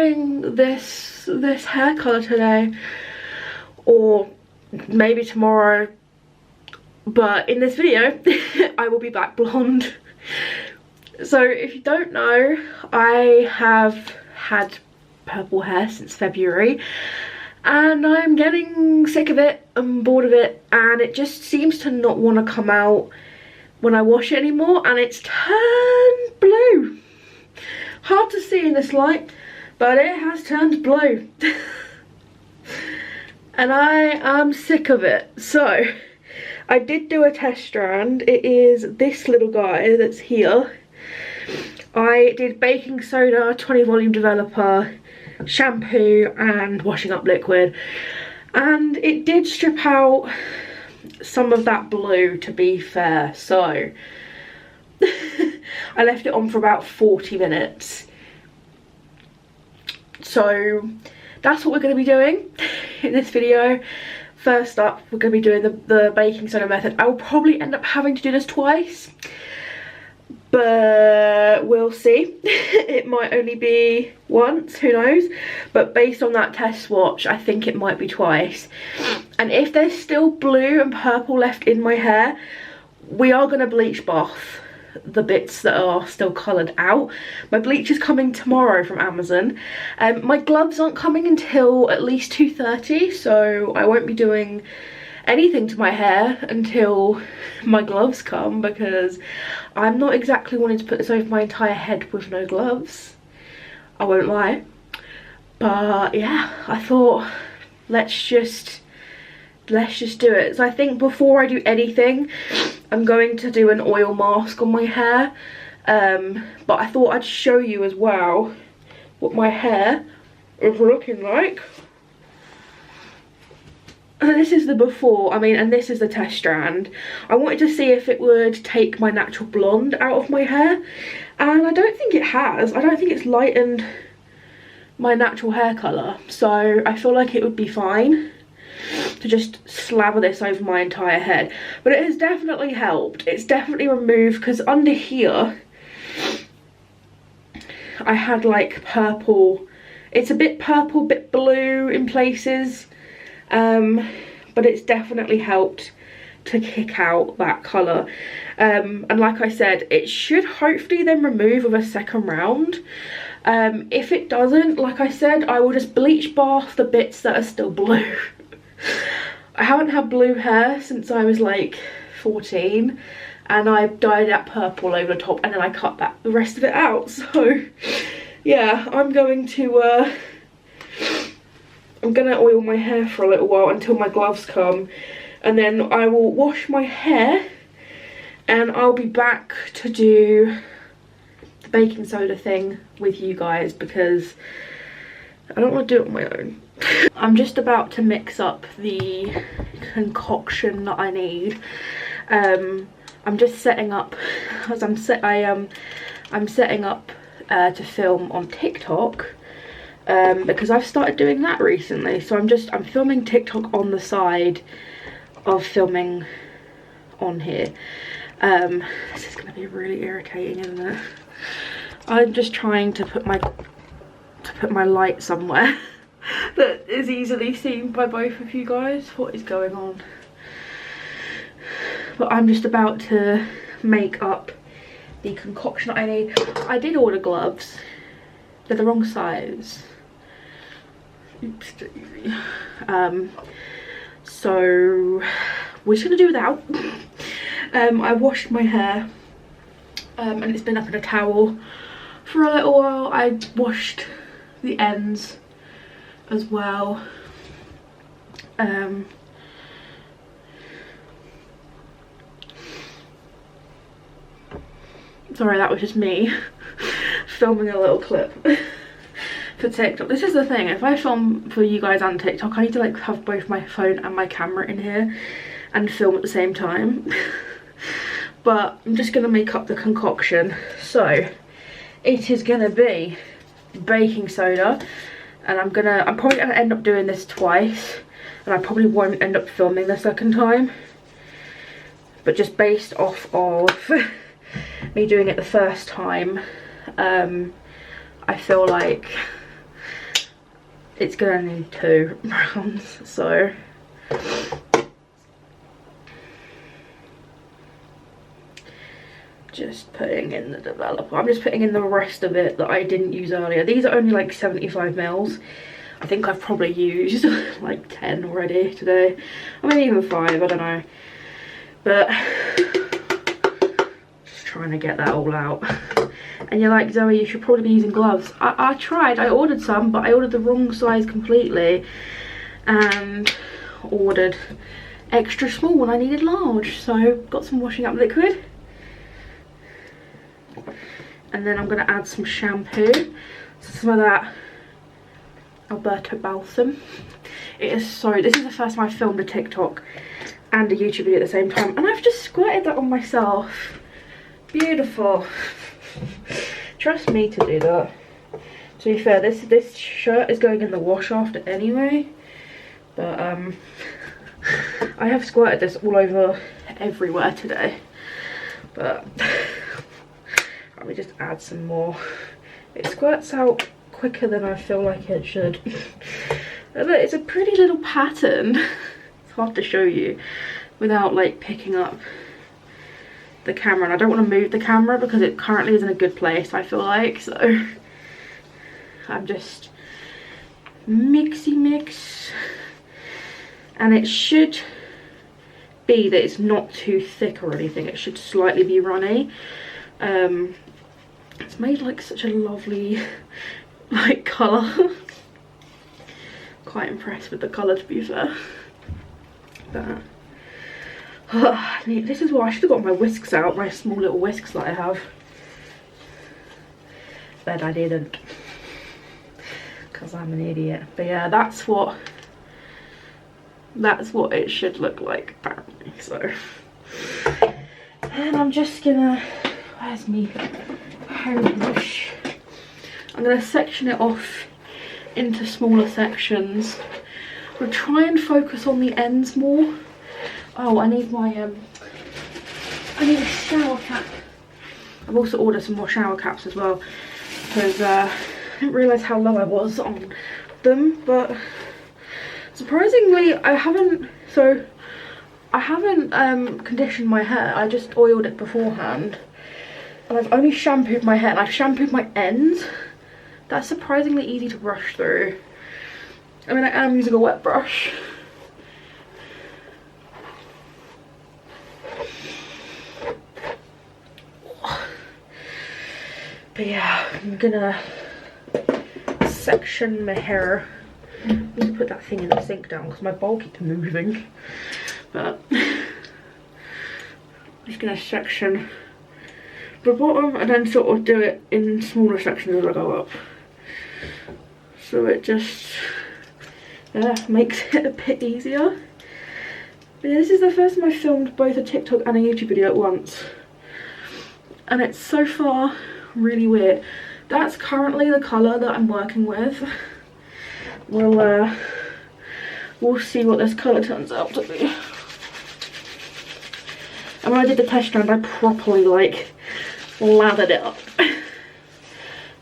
having this hair colour today, or maybe tomorrow, but in this video I will be back blonde. So if you don't know, I have had purple hair since February and I'm getting sick of it and bored of it, and it just seems to not want to come out when I wash it anymore, and it's turned blue. Hard to see in this light, but it has turned blue. And I am sick of it. So I did do a test strand. It is this little guy that's here. I did baking soda, 20 volume developer, shampoo and washing up liquid, and it did strip out some of that blue, to be fair. So I left it on for about 40 minutes. So that's what we're going to be doing in this video. First up, we're going to be doing the baking soda method. I will probably end up having to do this twice, but we'll see. It might only be once, who knows, but based on that test swatch I think it might be twice. And if there's still blue and purple left in my hair, we are going to bleach bath the bits that are still coloured out. My bleach is coming tomorrow from Amazon. My gloves aren't coming until at least 2:30, so I won't be doing anything to my hair until my gloves come, because I'm not exactly wanting to put this over my entire head with no gloves, I won't lie. But yeah, I thought let's just do it. So I think before I do anything I'm going to do an oil mask on my hair, but I thought I'd show you as well what my hair is looking like. And this is the before, and this is the test strand. I wanted to see if it would take my natural blonde out of my hair, and I don't think it has. I don't think it's lightened my natural hair colour, so I feel like it would be fine to just slather this over my entire head. But it has definitely helped. It's definitely removed, because under here I had like purple. It's a bit purple, bit blue in places. But it's definitely helped to kick out that colour, and like I said, it should hopefully then remove with a second round. If it doesn't, like I said, I will just bleach bath the bits that are still blue. I haven't had blue hair since I was like 14, and I dyed that purple over the top and then I cut the rest of it out. So yeah, I'm gonna oil my hair for a little while until my gloves come, and then I will wash my hair and I'll be back to do the baking soda thing with you guys, because I don't want to do it on my own. I'm just about to mix up the concoction that I need. I'm just setting up, as I'm setting up to film on TikTok. Because I've started doing that recently, so I'm filming TikTok on the side of filming on here. This is going to be really irritating, isn't it? I'm just trying to put my light somewhere that is easily seen by both of you guys. What is going on? But I'm just about to make up the concoction that I need. I did order gloves. They're the wrong size. Oops, daisy. So we're just gonna do without. I washed my hair, and it's been up in a towel for a little while. I washed the ends as well. Sorry, that was just me filming a little clip for TikTok. This is the thing, if I film for you guys on TikTok, I need to like have both my phone and my camera in here and film at the same time. But I'm just gonna make up the concoction. So it is gonna be baking soda, and I'm probably gonna end up doing this twice, and I probably won't end up filming the second time, but just based off of me doing it the first time, I feel like it's gonna need 2 rounds, so just putting in the developer. I'm just putting in the rest of it that I didn't use earlier. These are only like 75 mils. I think I've probably used like 10 already today. I mean even 5, I don't know. But just trying to get that all out. And you're like, Zoe, you should probably be using gloves. I tried, I ordered some, but I ordered the wrong size completely. And ordered extra small when I needed large. So got some washing up liquid. And then I'm gonna add some shampoo. Some of that Alberto Balsam. This is the first time I filmed a TikTok and a YouTube video at the same time, and I've just squirted that on myself. Beautiful. Trust me to do that. To be fair, this shirt is going in the wash after anyway, but I have squirted this all over everywhere today. But let me just add some more. It squirts out quicker than I feel like it should. It's a pretty little pattern. It's hard to show you without like picking up the camera, and I don't want to move the camera because it currently is in a good place, I feel like, so I'm just mix, and it should be that it's not too thick or anything. It should slightly be runny. It's made like such a lovely like colour. Quite impressed with the colour, to be fair. But this is why I should have got my whisks out, my small little whisks that I have. But I didn't, because I'm an idiot. But yeah, that's what it should look like apparently. So, and I'm just gonna, where's me hairbrush? I'm gonna section it off into smaller sections. I'll try and focus on the ends more. Oh, I need my I need a shower cap. I've also ordered some more shower caps as well, because I didn't realise how low I was on them. But surprisingly, I haven't conditioned my hair. I just oiled it beforehand, and I've only shampooed my hair, and I've shampooed my ends. That's surprisingly easy to brush through. I mean, I am using a wet brush. But yeah, I'm gonna section my hair. I need to put that thing in the sink down because my bowl keeps moving. But I'm just gonna section the bottom and then sort of do it in smaller sections as I go up. So it just makes it a bit easier. But yeah, this is the first time I filmed both a TikTok and a YouTube video at once. And it's so far really weird. That's currently the colour that I'm working with. We'll see what this colour turns out to be. And when I did the test strand, I properly like lathered it up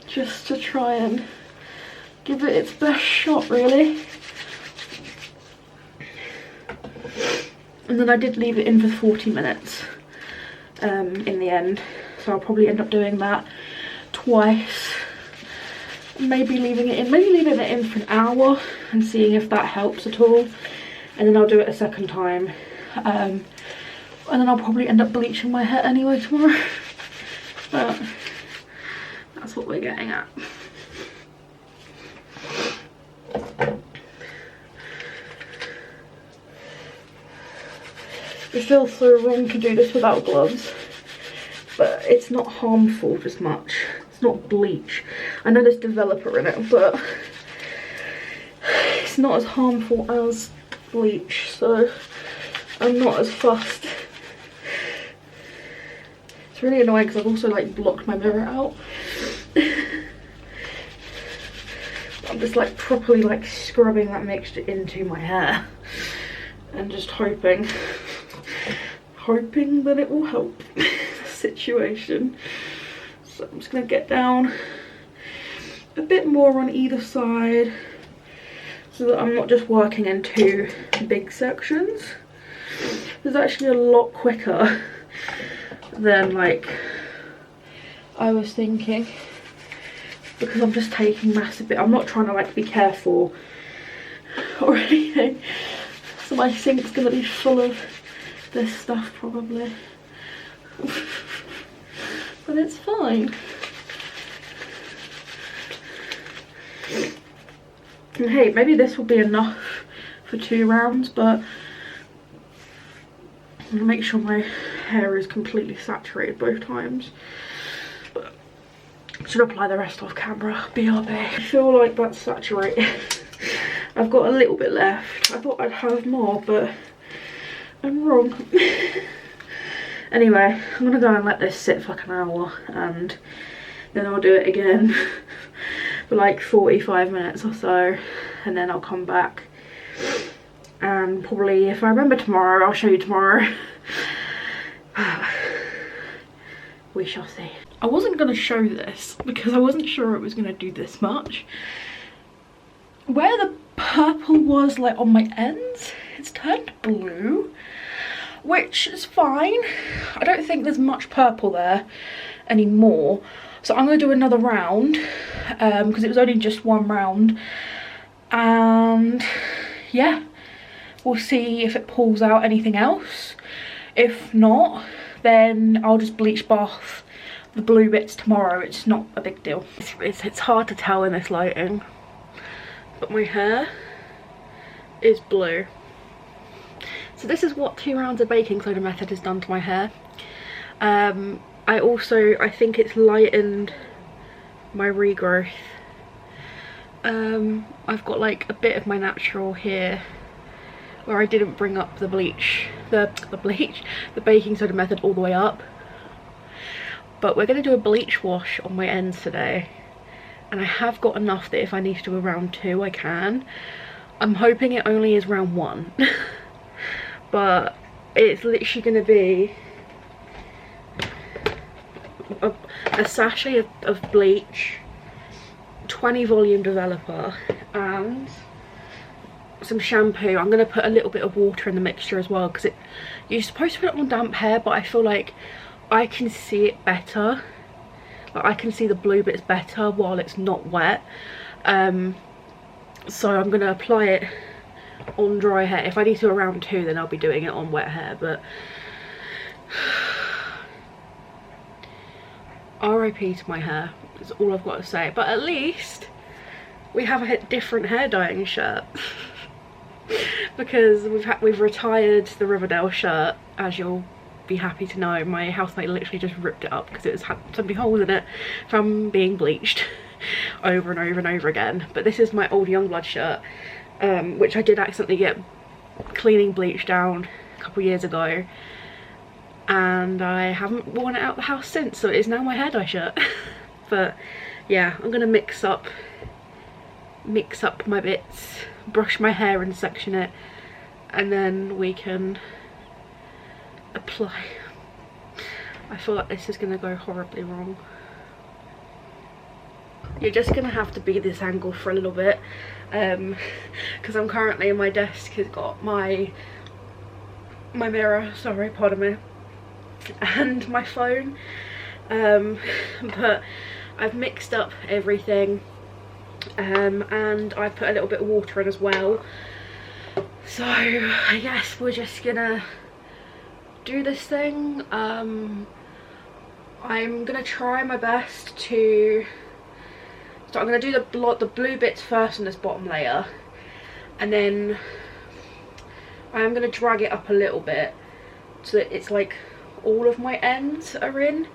just to try and give it its best shot, really. And then I did leave it in for 40 minutes in the end, so I'll probably end up doing that twice. Maybe leaving it in for an hour and seeing if that helps at all, and then I'll do it a second time, and then I'll probably end up bleaching my hair anyway tomorrow. But that's what we're getting at. It feels so wrong to do this without gloves, but it's not harmful as much. It's not bleach. I know there's developer in it, but it's not as harmful as bleach, so I'm not as fussed. It's really annoying because I've also like blocked my mirror out. I'm just like properly like scrubbing that mixture into my hair and just hoping that it will help the situation. So I'm just gonna get down a bit more on either side so that I'm not just working in two big sections. It's actually a lot quicker than like I was thinking, because I'm just taking massive bit. I'm not trying to like be careful or anything, so my sink's gonna be full of this stuff probably. But it's fine. And hey, maybe this will be enough for 2 rounds, but I'm gonna make sure my hair is completely saturated both times. But I should apply the rest off camera. BRB. I feel like that's saturated. I've got a little bit left. I thought I'd have more, but I'm wrong. Anyway, I'm gonna go and let this sit for like an hour, and then I'll do it again for like 45 minutes or so, and then I'll come back, and probably if I remember tomorrow, I'll show you tomorrow. We shall see. I wasn't gonna show this because I wasn't sure it was gonna do this much. Where the purple was like on my ends, it's turned blue, which is fine. I don't think there's much purple there anymore, so I'm going to do another round because it was only just 1 round, and yeah, we'll see if it pulls out anything else. If not, then I'll just bleach bath the blue bits tomorrow. It's not a big deal. It's hard to tell in this lighting, but my hair is blue. So this is what 2 rounds of baking soda method has done to my hair. I think it's lightened my regrowth. I've got like a bit of my natural here where I didn't bring up the bleach, the baking soda method all the way up. But we're going to do a bleach wash on my ends today, and I have got enough that if I need to do a round 2 I can. I'm hoping it only is round 1. But it's literally going to be a sachet of bleach, 20 volume developer, and some shampoo. I'm going to put a little bit of water in the mixture as well, because you're supposed to put it on damp hair, but I feel like I can see it better. Like I can see the blue bits better while it's not wet. So I'm going to apply it on dry hair. If I need to do a round 2, then I'll be doing it on wet hair, but RIP to my hair, that's all I've got to say. But at least we have a different hair dyeing shirt. Because we've retired the Riverdale shirt, as you'll be happy to know. My housemate literally just ripped it up because it had so many holes in it from being bleached over and over and over again. But this is my old Youngblood shirt, which I did accidentally get cleaning bleach down a couple years ago, and I haven't worn it out the house since, so it is now my hair dye shirt. But yeah, I'm gonna mix up my bits, brush my hair and section it, and then we can apply. I feel like this is gonna go horribly wrong. You're just gonna have to be this angle for a little bit, because I'm currently in my desk. Has got my mirror, sorry, pardon me, and my phone, but I've mixed up everything, and I've put a little bit of water in as well. So I guess we're just gonna do this thing. I'm gonna try my best to, so I'm going to do the blue bits first on this bottom layer, and then I am going to drag it up a little bit so that it's like all of my ends are in.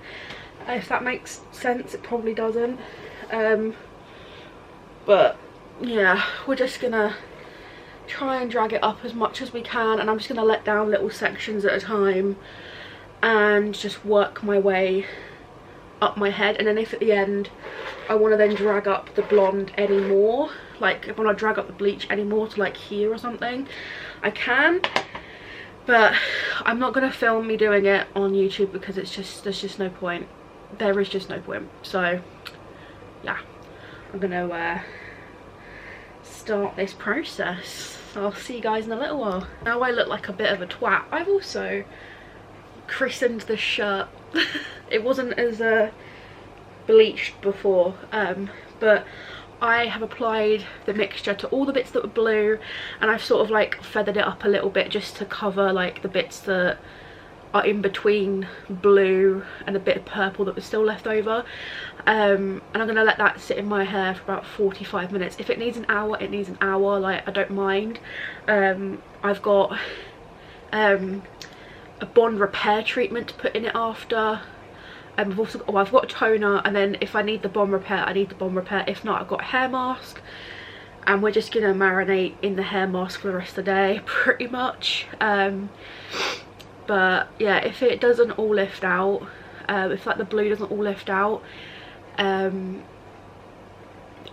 If that makes sense, it probably doesn't. But yeah, we're just going to try and drag it up as much as we can, and I'm just going to let down little sections at a time and just work my way up my head. And then if at the end I want to then drag up the blonde anymore, like if I want to drag up the bleach anymore to like here or something, I can. But I'm not going to film me doing it on YouTube because there's just no point. There is just no point. So yeah, I'm going to start this process. I'll see you guys in a little while. Now I look like a bit of a twat. I've also christened the shirt. It wasn't as bleached before, but I have applied the mixture to all the bits that were blue, and I've sort of like feathered it up a little bit just to cover like the bits that are in between blue and a bit of purple that was still left over. And I'm gonna let that sit in my hair for about 45 minutes. If it needs an hour, it needs an hour. Like, I don't mind. I've got a bond repair treatment to put in it after. I've also got, I've got a toner, and then if I need the bond repair, I need the bond repair. If not, I've got a hair mask, and we're just gonna marinate in the hair mask for the rest of the day, pretty much. But yeah, if it doesn't all lift out, if like the blue doesn't all lift out,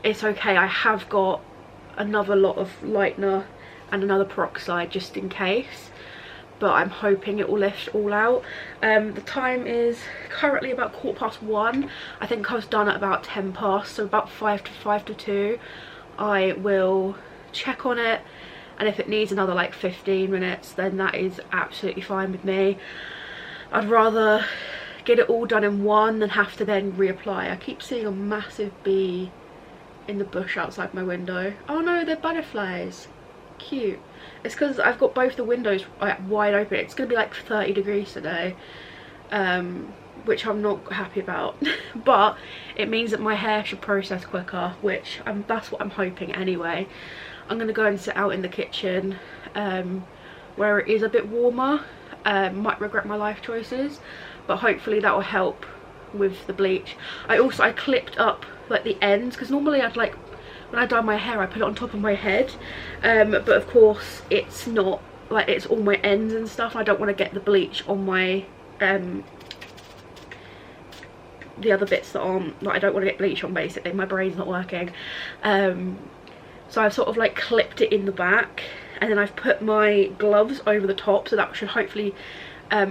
it's okay. I have got another lot of lightener and another peroxide just in case, but I'm hoping it will lift all out. The time is currently about 1:15. I think I was done at about 10 past, so about 5 to 2 I will check on it, and if it needs another like 15 minutes, then that is absolutely fine with me. I'd rather get it all done in one than have to then reapply. I keep seeing a massive bee in the bush outside my window. Oh no, they're butterflies. Cute. It's because I've got both the windows wide open. It's going to be like 30 degrees today, which I'm not happy about. But it means that my hair should process quicker, which that's what I'm hoping anyway. I'm going to go and sit out in the kitchen where it is a bit warmer. Might regret my life choices, but hopefully that will help with the bleach. I clipped up like the ends, because normally I'd like, when I dye my hair, I put it on top of my head, but of course it's not, like, it's all my ends and stuff. I don't want to get the bleach on my the other bits that aren't, like, I don't want to get bleach on, basically. My brain's not working. So I've sort of like clipped it in the back, and then I've put my gloves over the top, so that should hopefully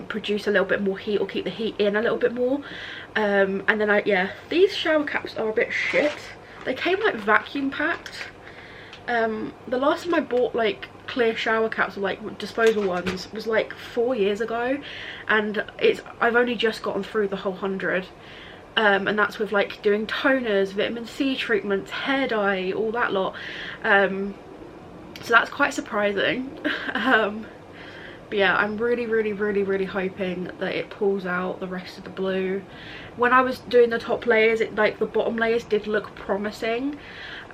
produce a little bit more heat, or keep the heat in a little bit more. And then yeah, these shower caps are a bit shit. They came like vacuum packed. The last time I bought like clear shower caps, or like disposal ones, was like 4 years ago, and I've only just gotten through the whole 100. And that's with like doing toners, vitamin C treatments, hair dye, all that lot. So that's quite surprising. But yeah, I'm really hoping that it pulls out the rest of the blue. When I was doing the top layers, like the bottom layers did look promising.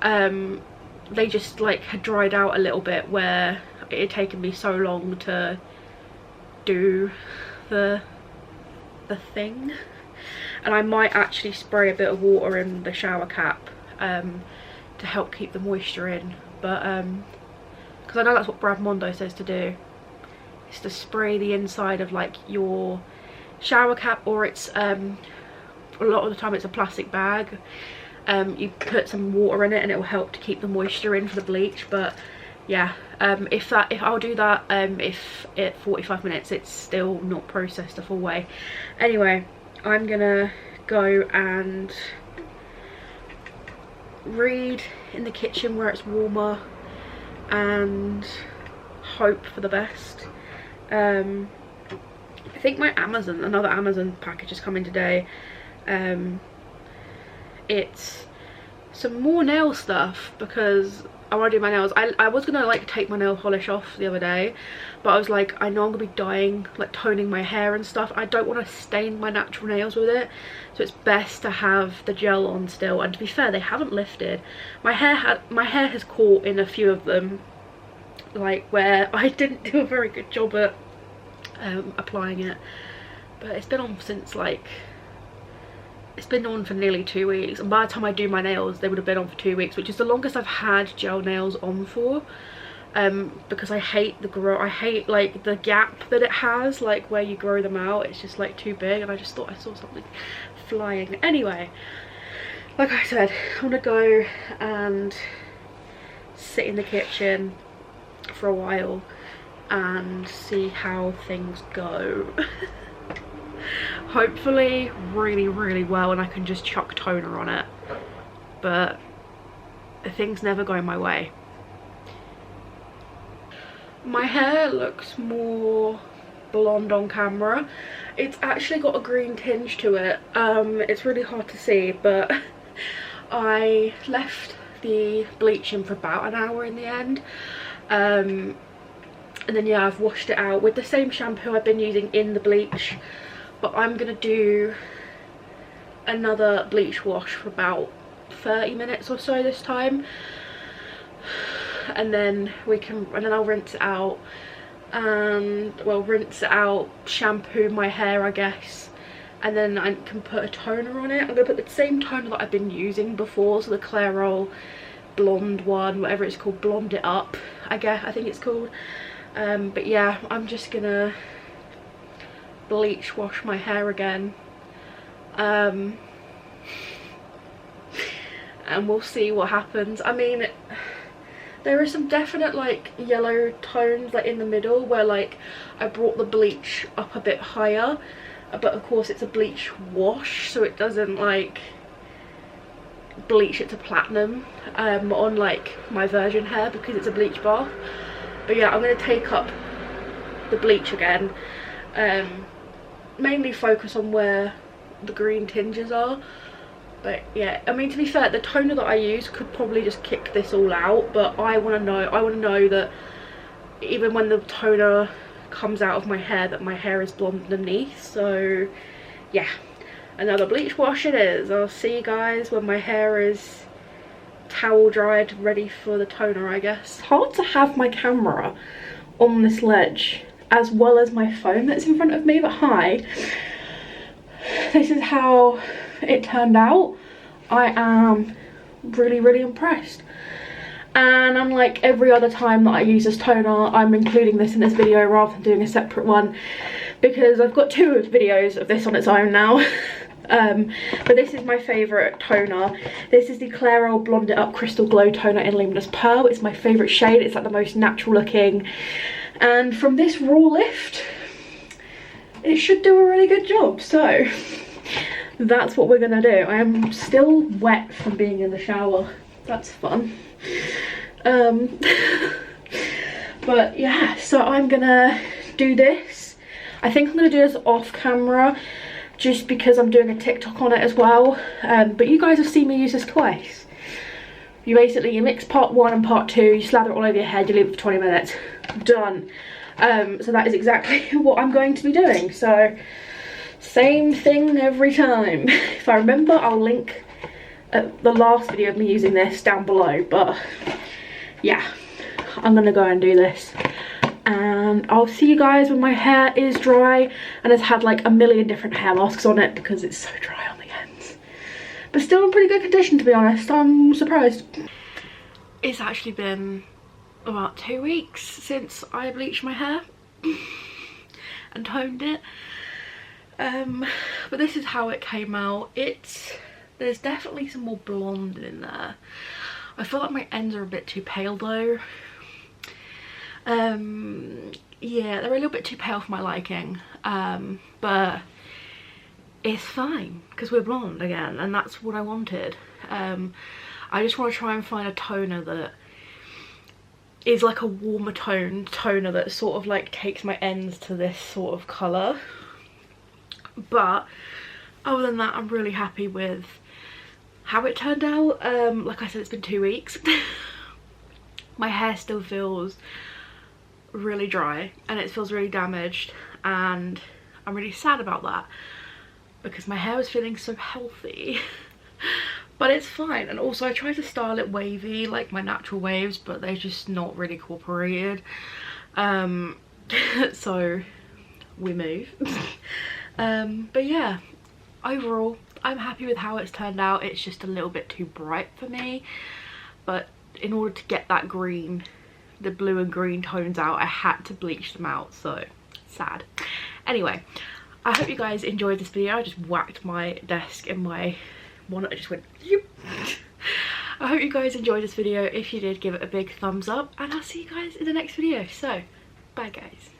They just like had dried out a little bit, where it had taken me so long to do the thing. And I might actually spray a bit of water in the shower cap to help keep the moisture in, but because I know that's what Brad Mondo says to do, is to spray the inside of like your shower cap, or it's a lot of the time it's a plastic bag. You put some water in it and it will help to keep the moisture in for the bleach. But yeah, if I'll do that, if at 45 minutes it's still not processed the full way. Anyway, I'm gonna go and read in the kitchen where it's warmer and hope for the best. I think my another Amazon package is coming today. It's some more nail stuff, because I want to do my nails. I was gonna like take my nail polish off the other day, but I was like, I know I'm gonna be dyeing, like toning my hair and stuff. I don't want to stain my natural nails with it, so it's best to have the gel on still. And to be fair, they haven't lifted. My hair has caught in a few of them, like where I didn't do a very good job at applying it. But it's been on since like, it's been on for nearly 2 weeks, and by the time I do my nails they would have been on for 2 weeks, which is the longest I've had gel nails on for. Because I hate I hate like the gap that it has, like where you grow them out. It's just like too big, and I just thought I saw something flying. Anyway, like I said, I'm gonna go and sit in the kitchen for a while and see how things go. Hopefully really well, and I can just chuck toner on it, but things never go my way. My hair looks more blonde on camera. It's actually got a green tinge to it. It's really hard to see, but I left the bleach in for about an hour in the end. And then yeah, I've washed it out with the same shampoo I've been using in the bleach, but I'm gonna do another bleach wash for about 30 minutes or so this time, and then I'll rinse it out, and well, rinse it out, shampoo my hair I guess, and then I can put a toner on it. I'm gonna put the same toner that I've been using before, so the Clairol blonde one, whatever it's called, Blonde It Up I think it's called. But yeah, I'm just gonna bleach wash my hair again, and we'll see what happens. I mean, there are some definite like yellow tones like in the middle where like I brought the bleach up a bit higher, but of course it's a bleach wash, so it doesn't like bleach it to platinum on like my virgin hair because it's a bleach bath. But yeah, I'm going to take up the bleach again, mainly focus on where the green tinges are. But yeah, I mean, to be fair, the toner that I use could probably just kick this all out, but I want to know that even when the toner comes out of my hair, that my hair is blonde underneath. So yeah, another bleach wash it is. I'll see you guys when my hair is towel dried, ready for the toner I guess. It's hard to have my camera on this ledge as well as my phone that's in front of me, but hi, this is how it turned out. I am really impressed, and unlike every other time that I use this toner, I'm including this in this video rather than doing a separate one because I've got two videos of this on its own now. But this is my favourite toner. This is the Clairol Blonde It Up Crystal Glow Toner in Luminous Pearl. It's my favourite shade. It's like the most natural looking, and from this raw lift it should do a really good job. So that's what we're gonna do. I am still wet from being in the shower. That's fun. But yeah, so I'm gonna do this. I think I'm gonna do this off camera just because I'm doing a TikTok on it as well. But you guys have seen me use this twice. You mix part 1 and part 2, you slather it all over your head, you leave it for 20 minutes. Done. So that is exactly what I'm going to be doing. So same thing every time. If I remember, I'll link the last video of me using this down below. But yeah, I'm gonna go and do this, and I'll see you guys when my hair is dry and has had like a million different hair masks on it because it's so dry on the ends, but still in pretty good condition, to be honest. I'm surprised. It's actually been about 2 weeks since I bleached my hair and toned it, but this is how it came out. There's definitely some more blonde in there. I feel like my ends are a bit too pale though. Yeah, they're a little bit too pale for my liking, but it's fine because we're blonde again, and that's what I wanted. I just want to try and find a toner that is like a warmer toner that sort of like takes my ends to this sort of colour. But other than that, I'm really happy with how it turned out. Like I said, it's been 2 weeks. My hair still feels really dry and it feels really damaged, and I'm really sad about that because my hair was feeling so healthy. But it's fine. And also I tried to style it wavy like my natural waves, but they're just not really cooperated. So we move. But yeah, overall I'm happy with how it's turned out. It's just a little bit too bright for me, but in order to get that green, the blue and green tones out, I had to bleach them out. So sad. Anyway, I hope you guys enjoyed this video. I just whacked my desk in my one, I just went Yoop. I hope you guys enjoyed this video. If you did, give it a big thumbs up, and I'll see you guys in the next video. So bye guys.